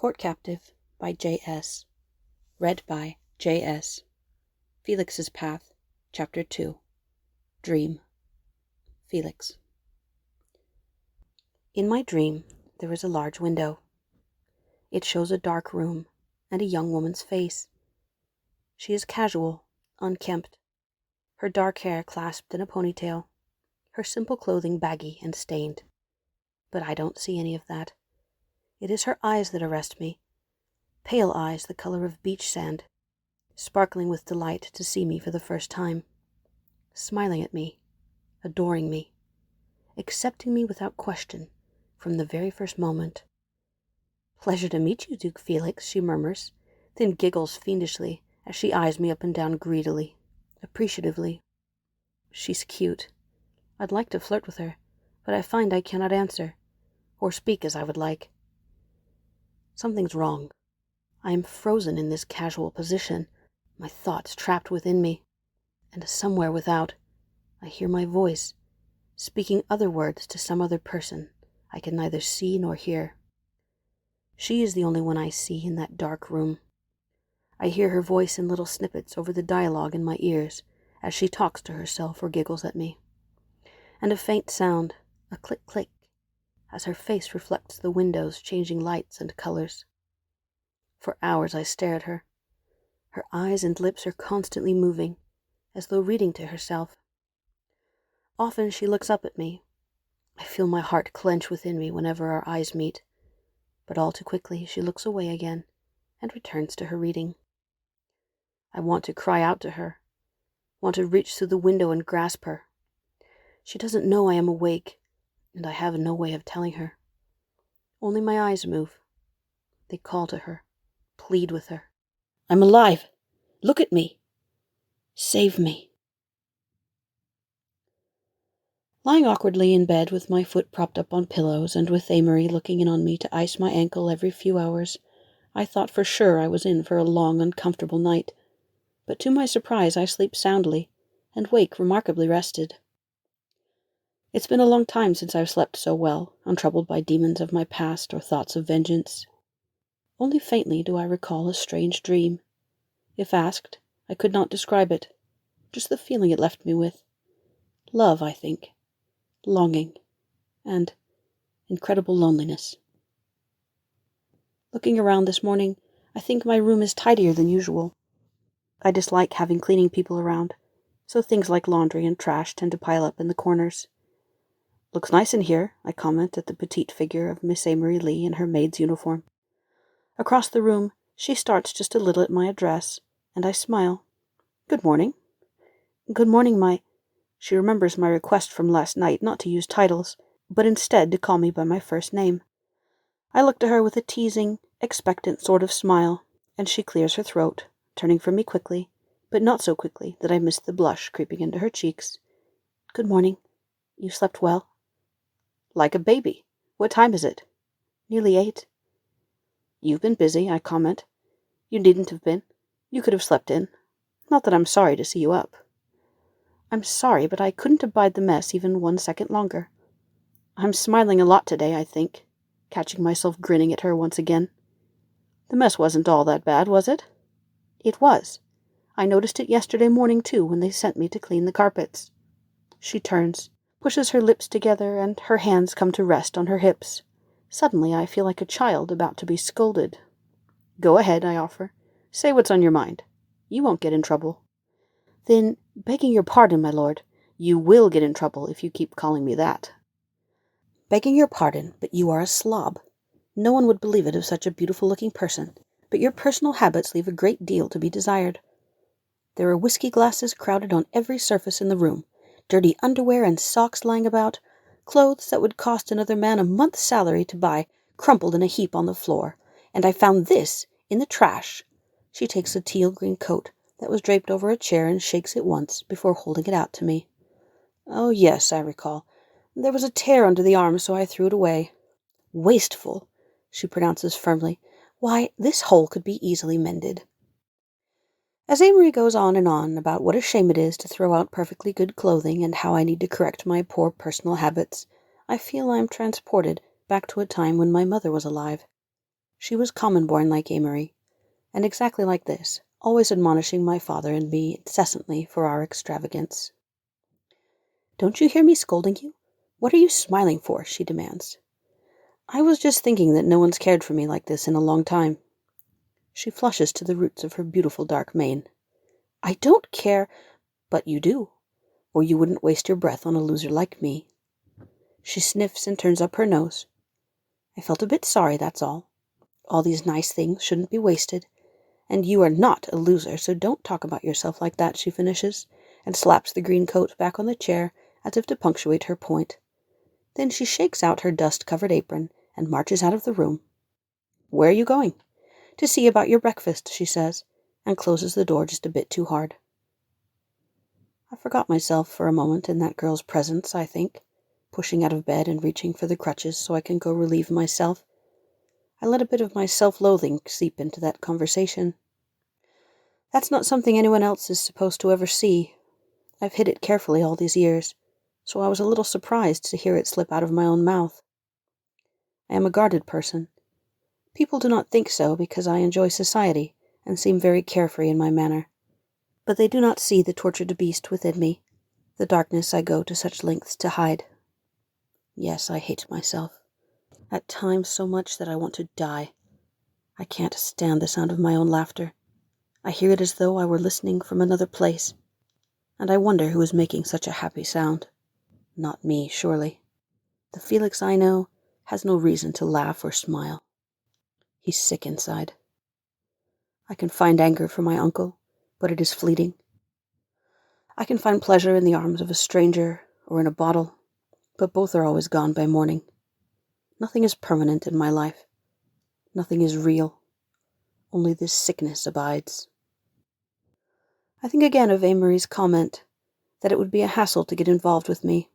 Court Captive by J.S. Read by J.S. Felix's Path, Chapter 2. Dream. Felix. In my dream, there is a large window. It shows a dark room and a young woman's face. She is casual, unkempt, her dark hair clasped in a ponytail, her simple clothing baggy and stained. But I don't see any of that. It is her eyes that arrest me, pale eyes the color of beach sand, sparkling with delight to see me for the first time, smiling at me, adoring me, accepting me without question from the very first moment. "Pleasure to meet you, Duke Felix," she murmurs, then giggles fiendishly as she eyes me up and down greedily, appreciatively. She's cute. I'd like to flirt with her, but I find I cannot answer, or speak as I would like. Something's wrong. I am frozen in this casual position, my thoughts trapped within me, and somewhere without, I hear my voice, speaking other words to some other person I can neither see nor hear. She is the only one I see in that dark room. I hear her voice in little snippets over the dialogue in my ears as she talks to herself or giggles at me, and a faint sound, a click-click, as her face reflects the windows changing lights and colors. For hours I stare at her. Her eyes and lips are constantly moving, as though reading to herself. Often she looks up at me. I feel my heart clench within me whenever our eyes meet, but all too quickly she looks away again and returns to her reading. I want to cry out to her, want to reach through the window and grasp her. She doesn't know I am awake, and I have no way of telling her. Only my eyes move. They call to her, plead with her. "I'm alive! Look at me! Save me!" Lying awkwardly in bed with my foot propped up on pillows and with Amery looking in on me to ice my ankle every few hours, I thought for sure I was in for a long, uncomfortable night. But to my surprise I sleep soundly and wake remarkably rested. It's been a long time since I've slept so well, untroubled by demons of my past or thoughts of vengeance. Only faintly do I recall a strange dream. If asked, I could not describe it, just the feeling it left me with. Love, I think, longing, and incredible loneliness. Looking around this morning, I think my room is tidier than usual. I dislike having cleaning people around, so things like laundry and trash tend to pile up in the corners. "Looks nice in here," I comment at the petite figure of Miss Amery Lee in her maid's uniform. Across the room, she starts just a little at my address, and I smile. "Good morning." "Good morning, my—" She remembers my request from last night not to use titles, but instead to call me by my first name. I look to her with a teasing, expectant sort of smile, and she clears her throat, turning from me quickly, but not so quickly that I miss the blush creeping into her cheeks. "Good morning. You slept well?" "Like a baby. What time is it?" "Nearly 8. "You've been busy," I comment. "You needn't have been. You could have slept in. Not that I'm sorry to see you up." "I'm sorry, but I couldn't abide the mess even 1 second longer. I'm smiling a lot today, I think," catching myself grinning at her once again. "The mess wasn't all that bad, was it?" "It was. I noticed it yesterday morning, too, when they sent me to clean the carpets." She turns, pushes her lips together, and her hands come to rest on her hips. Suddenly I feel like a child about to be scolded. "Go ahead," I offer. "Say what's on your mind. You won't get in trouble." "Then, begging your pardon, my lord—" "You will get in trouble if you keep calling me that." "Begging your pardon, but you are a slob. No one would believe it of such a beautiful-looking person, but your personal habits leave a great deal to be desired. There are whiskey glasses crowded on every surface in the room, dirty underwear and socks lying about, clothes that would cost another man a month's salary to buy crumpled in a heap on the floor, and I found this in the trash." She takes a teal-green coat that was draped over a chair and shakes it once before holding it out to me. "Oh, yes, I recall. There was a tear under the arm, so I threw it away." "Wasteful," she pronounces firmly. "Why, this hole could be easily mended." As Amery goes on and on about what a shame it is to throw out perfectly good clothing and how I need to correct my poor personal habits, I feel I am transported back to a time when my mother was alive. She was common-born like Amery, and exactly like this, always admonishing my father and me incessantly for our extravagance. "Don't you hear me scolding you? What are you smiling for?" she demands. "I was just thinking that no one's cared for me like this in a long time." She flushes to the roots of her beautiful dark mane. "I don't care—" "But you do, or you wouldn't waste your breath on a loser like me." She sniffs and turns up her nose. "I felt a bit sorry, that's all. All these nice things shouldn't be wasted. And you are not a loser, so don't talk about yourself like that," she finishes, and slaps the green coat back on the chair as if to punctuate her point. Then she shakes out her dust-covered apron and marches out of the room. "Where are you going?" "To see about your breakfast," she says, and closes the door just a bit too hard. I forgot myself for a moment in that girl's presence, I think, pushing out of bed and reaching for the crutches so I can go relieve myself. I let a bit of my self-loathing seep into that conversation. That's not something anyone else is supposed to ever see. I've hid it carefully all these years, so I was a little surprised to hear it slip out of my own mouth. I am a guarded person. People do not think so because I enjoy society and seem very carefree in my manner. But they do not see the tortured beast within me, the darkness I go to such lengths to hide. Yes, I hate myself. At times so much that I want to die. I can't stand the sound of my own laughter. I hear it as though I were listening from another place, and I wonder who is making such a happy sound. Not me, surely. The Felix I know has no reason to laugh or smile. He's sick inside. I can find anger for my uncle, but it is fleeting. I can find pleasure in the arms of a stranger or in a bottle, but both are always gone by morning. Nothing is permanent in my life. Nothing is real. Only this sickness abides. I think again of Amery's comment that it would be a hassle to get involved with me,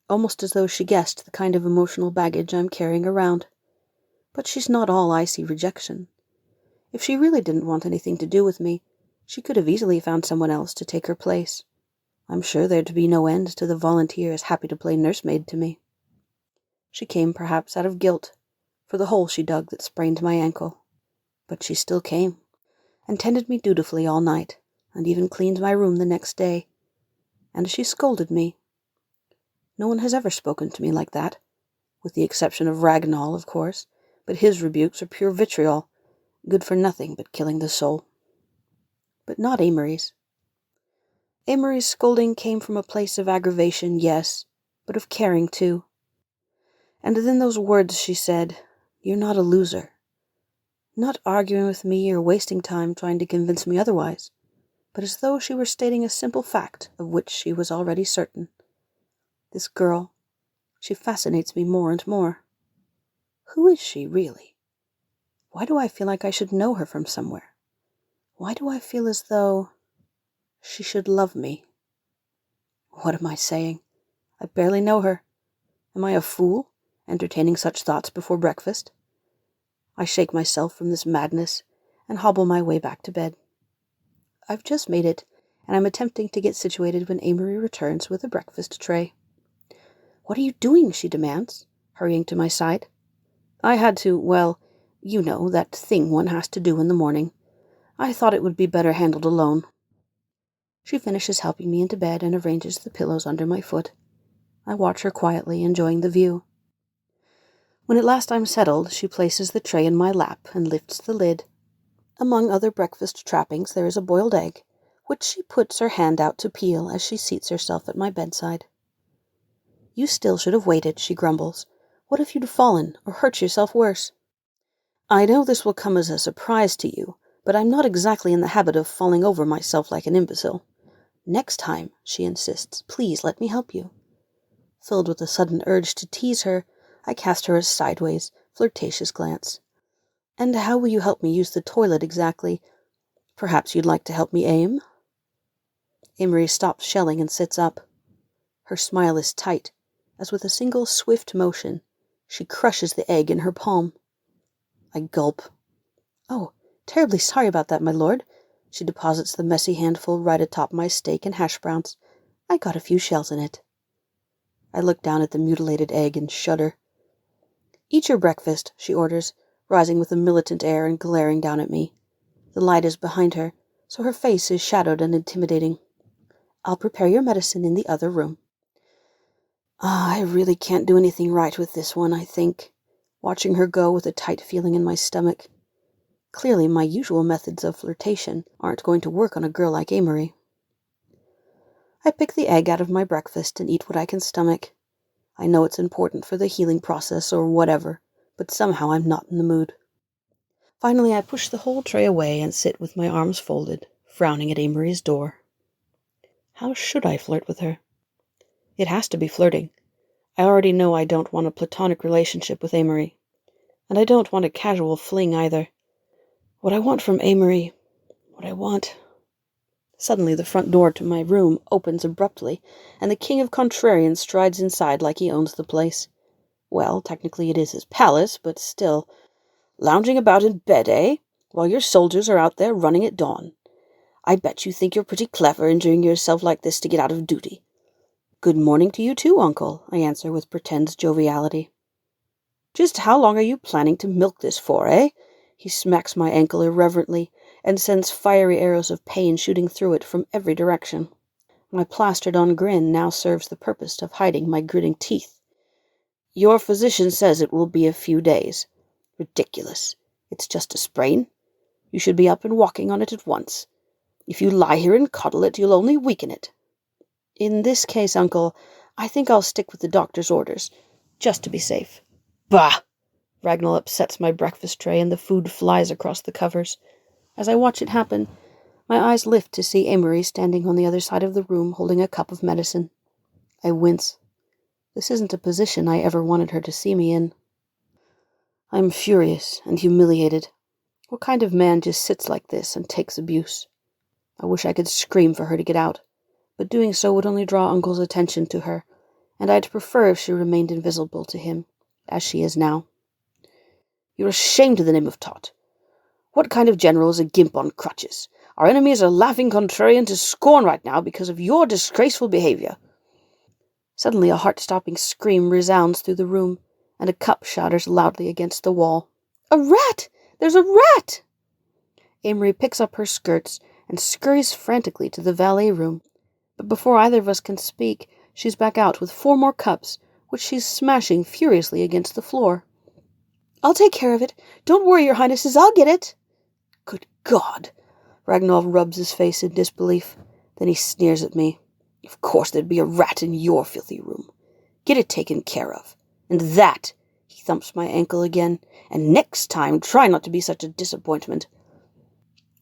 almost as though she guessed the kind of emotional baggage I'm carrying around. But she's not all icy rejection. If she really didn't want anything to do with me, she could have easily found someone else to take her place. I'm sure there'd be no end to the volunteers happy to play nursemaid to me. She came perhaps out of guilt for the hole she dug that sprained my ankle. But she still came, and tended me dutifully all night, and even cleaned my room the next day. And she scolded me. No one has ever spoken to me like that, with the exception of Ragnall, of course, but his rebukes are pure vitriol, good for nothing but killing the soul. But not Amery's. Amery's scolding came from a place of aggravation, yes, but of caring too. And then those words she said, "You're not a loser." Not arguing with me or wasting time trying to convince me otherwise, but as though she were stating a simple fact of which she was already certain. This girl, she fascinates me more and more. Who is she, really? Why do I feel like I should know her from somewhere? Why do I feel as though she should love me? What am I saying? I barely know her. Am I a fool, entertaining such thoughts before breakfast? I shake myself from this madness and hobble my way back to bed. I've just made it, and I'm attempting to get situated when Amery returns with a breakfast tray. "What are you doing?" she demands, hurrying to my side. "I had to, well, you know, that thing one has to do in the morning. I thought it would be better handled alone." She finishes helping me into bed and arranges the pillows under my foot. I watch her quietly, enjoying the view. When at last I'm settled, she places the tray in my lap and lifts the lid. Among other breakfast trappings there is a boiled egg, which she puts her hand out to peel as she seats herself at my bedside. "You still should have waited," she grumbles. "What if you'd fallen, or hurt yourself worse?" "I know this will come as a surprise to you, but I'm not exactly in the habit of falling over myself like an imbecile. Next time," she insists, "please let me help you." Filled with a sudden urge to tease her, I cast her a sideways, flirtatious glance. "And how will you help me use the toilet exactly? Perhaps you'd like to help me aim?" Amery stops shelling and sits up. Her smile is tight, as with a single swift motion, she crushes the egg in her palm. I gulp. "Oh, terribly sorry about that, my lord." She deposits the messy handful right atop my steak and hash browns. "I got a few shells in it." I look down at the mutilated egg and shudder. "Eat your breakfast," she orders. rising with a militant air and glaring down at me. The light is behind her, so her face is shadowed and intimidating. I'll prepare your medicine in the other room. I really can't do anything right with this one, I think, watching her go with a tight feeling in my stomach. Clearly, my usual methods of flirtation aren't going to work on a girl like Amery. I pick the egg out of my breakfast and eat what I can stomach. I know it's important for the healing process or whatever, but somehow I'm not in the mood. Finally, I push the whole tray away and sit with my arms folded, frowning at Amery's door. How should I flirt with her? It has to be flirting. I already know I don't want a platonic relationship with Amery. And I don't want a casual fling either. What I want from Amery, Suddenly the front door to my room opens abruptly, and the king of contrarians strides inside like he owns the place. Well, technically it is his palace, but still. Lounging about in bed, eh? While your soldiers are out there running at dawn. I bet you think you're pretty clever injuring yourself like this to get out of duty. Good morning to you too, uncle, I answer with pretend joviality. Just how long are you planning to milk this for, eh? He smacks my ankle irreverently and sends fiery arrows of pain shooting through it from every direction. My plastered-on grin now serves the purpose of hiding my gritting teeth. Your physician says it will be a few days. Ridiculous. It's just a sprain. You should be up and walking on it at once. If you lie here and coddle it, you'll only weaken it. In this case, uncle, I think I'll stick with the doctor's orders, just to be safe. Bah! Ragnall upsets my breakfast tray and the food flies across the covers. As I watch it happen, my eyes lift to see Amery standing on the other side of the room holding a cup of medicine. I wince. This isn't a position I ever wanted her to see me in. I'm furious and humiliated. What kind of man just sits like this and takes abuse? I wish I could scream for her to get out, but doing so would only draw Uncle's attention to her, and I'd prefer if she remained invisible to him, as she is now. You're ashamed of the name of Tot. What kind of general is a gimp on crutches? Our enemy is a laughing contrarian to scorn right now because of your disgraceful behavior. Suddenly a heart-stopping scream resounds through the room, and a cup shatters loudly against the wall. A rat! There's a rat! Amery picks up her skirts and scurries frantically to the valet room, but before either of us can speak, she's back out with 4 more cups, which she's smashing furiously against the floor. I'll take care of it. Don't worry, your highnesses, I'll get it. Good God! Ragnall rubs his face in disbelief. Then he sneers at me. Of course there'd be a rat in your filthy room. Get it taken care of. And that, he thumps my ankle again, and next time try not to be such a disappointment.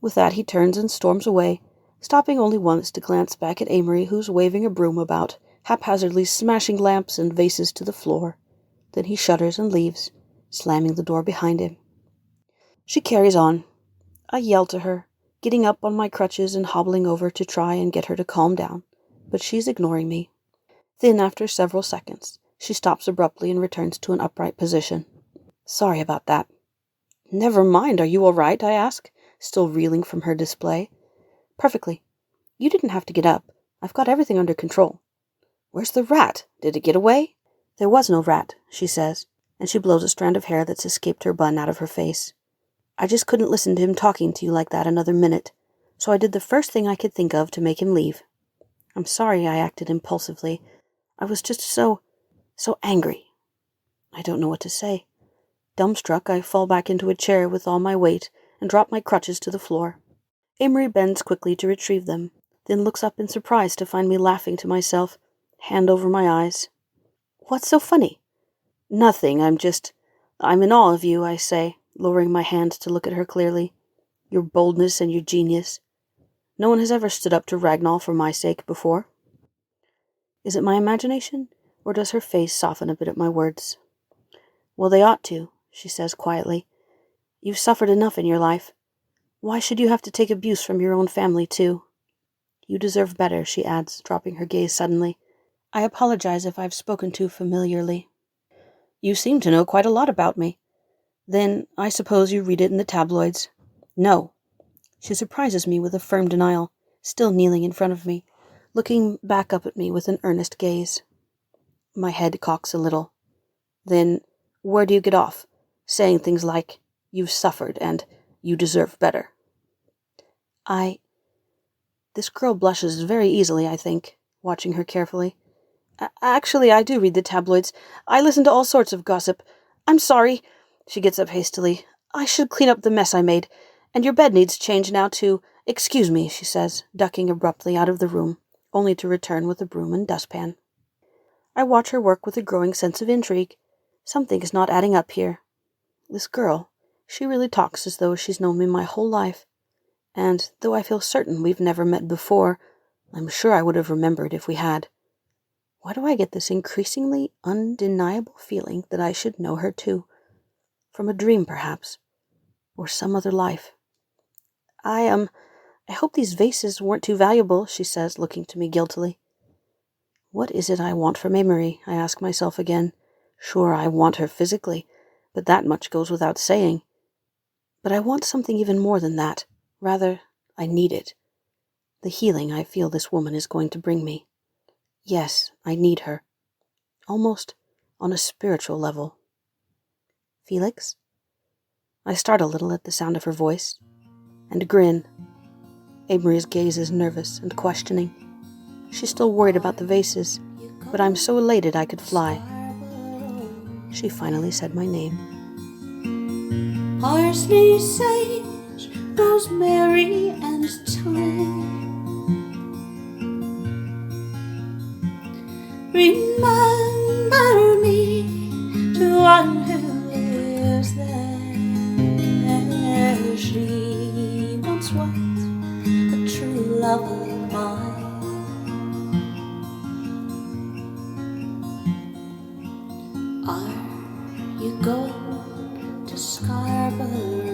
With that he turns and storms away, stopping only once to glance back at Amery, who's waving a broom about, haphazardly smashing lamps and vases to the floor. Then he shudders and leaves, slamming the door behind him. She carries on. I yell to her, getting up on my crutches and hobbling over to try and get her to calm down, but she's ignoring me. Then, after several seconds, she stops abruptly and returns to an upright position. Sorry about that. Never mind, are you all right? I ask, still reeling from her display. Perfectly. You didn't have to get up. I've got everything under control. Where's the rat? Did it get away? There was no rat, she says, and she blows a strand of hair that's escaped her bun out of her face. I just couldn't listen to him talking to you like that another minute, so I did the first thing I could think of to make him leave. I'm sorry I acted impulsively. I was just so angry. I don't know what to say. Dumbstruck, I fall back into a chair with all my weight and drop my crutches to the floor. Amery bends quickly to retrieve them, then looks up in surprise to find me laughing to myself, hand over my eyes. What's so funny? Nothing, I'm in awe of you, I say, lowering my hand to look at her clearly. Your boldness and your genius. No one has ever stood up to Ragnall for my sake before. Is it my imagination, or does her face soften a bit at my words? Well, they ought to, she says quietly. You've suffered enough in your life. Why should you have to take abuse from your own family, too? You deserve better, she adds, dropping her gaze suddenly. I apologize if I've spoken too familiarly. You seem to know quite a lot about me. Then, I suppose you read it in the tabloids. No. She surprises me with a firm denial, still kneeling in front of me, looking back up at me with an earnest gaze. My head cocks a little. Then, where do you get off, saying things like, You've suffered, and you deserve better. This girl blushes very easily, I think, watching her carefully. Actually, I do read the tabloids. I listen to all sorts of gossip. I'm sorry. She gets up hastily. I should clean up the mess I made. And your bed needs change now, too. Excuse me, she says, ducking abruptly out of the room, only to return with a broom and dustpan. I watch her work with a growing sense of intrigue. Something is not adding up here. This girl, she really talks as though she's known me my whole life. And though I feel certain we've never met before, I'm sure I would have remembered if we had. Why do I get this increasingly undeniable feeling that I should know her too? From a dream, perhaps, or some other life. I hope these vases weren't too valuable, she says, looking to me guiltily. What is it I want from Amery? I ask myself again. Sure, I want her physically, but that much goes without saying. But I want something even more than that. Rather, I need it. The healing I feel this woman is going to bring me. Yes, I need her. Almost on a spiritual level. Felix? I start a little at the sound of her voice, and grin. Amory's gaze is nervous and questioning. She's still worried about the vases, but I'm so elated I could fly. She finally said my name. Parsley, sage, rosemary, and thyme. Remember me to one who lives there. She once was a true love of mine. Are you going to Scarborough?